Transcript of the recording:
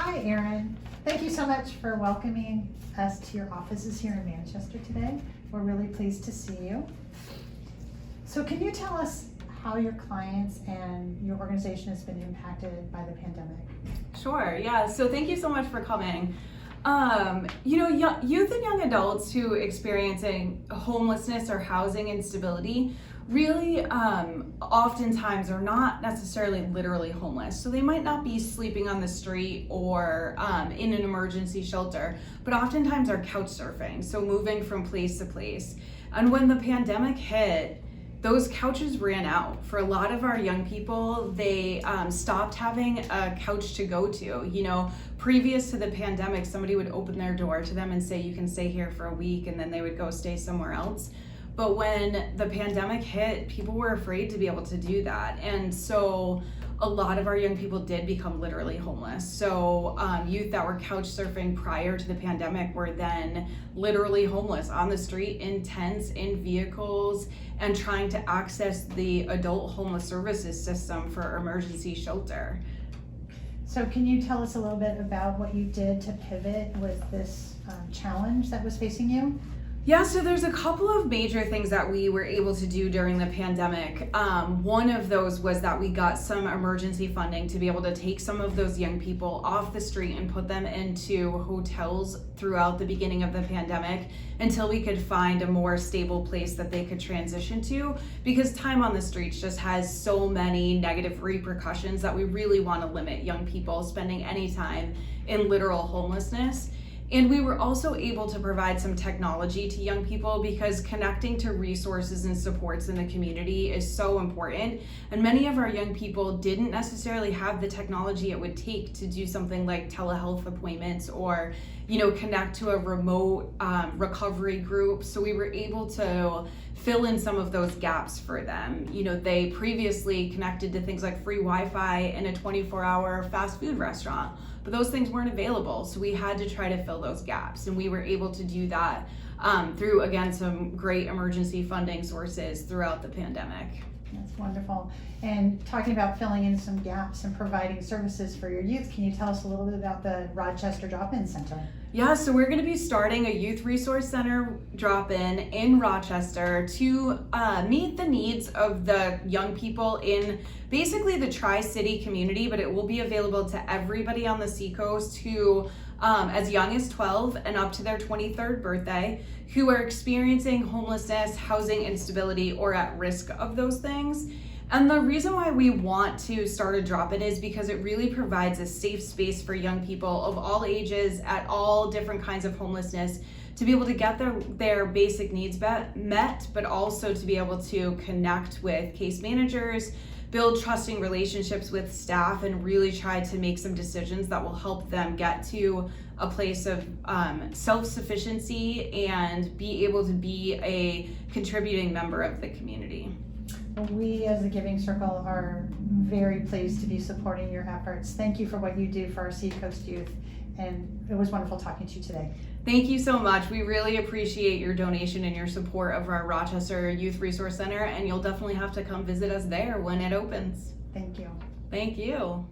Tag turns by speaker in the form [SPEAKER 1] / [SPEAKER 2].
[SPEAKER 1] Hi, Erin. Thank you so much for welcoming us to your offices here in Manchester today. We're really pleased to see you. So can you tell us how your clients and your organization has been impacted by the pandemic?
[SPEAKER 2] Sure, yeah. So thank you so much for coming. Youth and young adults who experiencing homelessness or housing instability really oftentimes are not necessarily literally homeless. So they might not be sleeping on the street or in an emergency shelter, but oftentimes are couch surfing, so moving from place to place. And when the pandemic hit, those couches ran out. For a lot of our young people, they stopped having a couch to go to. You know, previous to the pandemic, somebody would open their door to them and say, you can stay here for a week, and then they would go stay somewhere else. But when the pandemic hit, people were afraid to be able to do that. And so a lot of our young people did become literally homeless. So youth that were couch surfing prior to the pandemic were then literally homeless on the street, in tents, in vehicles, and trying to access the adult homeless services system for emergency shelter.
[SPEAKER 1] So can you tell us a little bit about what you did to pivot with this challenge that was facing you?
[SPEAKER 2] Yeah, so there's a couple of major things that we were able to do during the pandemic. One of those was that we got some emergency funding to be able to take some of those young people off the street and put them into hotels throughout the beginning of the pandemic until we could find a more stable place that they could transition to, because time on the streets just has so many negative repercussions that we really want to limit young people spending any time in literal homelessness. And we were also able to provide some technology to young people, because connecting to resources and supports in the community is so important. And many of our young people didn't necessarily have the technology it would take to do something like telehealth appointments or, connect to a remote recovery group. So we were able to fill in some of those gaps for them. They previously connected to things like free Wi-Fi and a 24-hour fast food restaurant, but those things weren't available. So we had to try to fill those gaps, and we were able to do that through, again, some great emergency funding sources throughout the pandemic.
[SPEAKER 1] That's wonderful. And talking about filling in some gaps and providing services for your youth, can you tell us a little bit about the Rochester Drop-In Center?
[SPEAKER 2] Yeah, so we're going to be starting a youth resource center drop-in in Rochester to meet the needs of the young people in basically the Tri-City community, but it will be available to everybody on the Seacoast who, as young as 12 and up to their 23rd birthday, who are experiencing homelessness, housing instability, or at risk of those things. And the reason why we want to start a drop-in is because it really provides a safe space for young people of all ages at all different kinds of homelessness to be able to get their basic needs met, but also to be able to connect with case managers, build trusting relationships with staff, and really try to make some decisions that will help them get to a place of self-sufficiency and be able to be a contributing member of the community.
[SPEAKER 1] We as the Giving Circle are very pleased to be supporting your efforts. Thank you for what you do for our Seacoast youth, and it was wonderful talking to you today.
[SPEAKER 2] Thank you so much. We really appreciate your donation and your support of our Rochester Youth Resource Center, and you'll definitely have to come visit us there when it opens.
[SPEAKER 1] Thank you.
[SPEAKER 2] Thank you.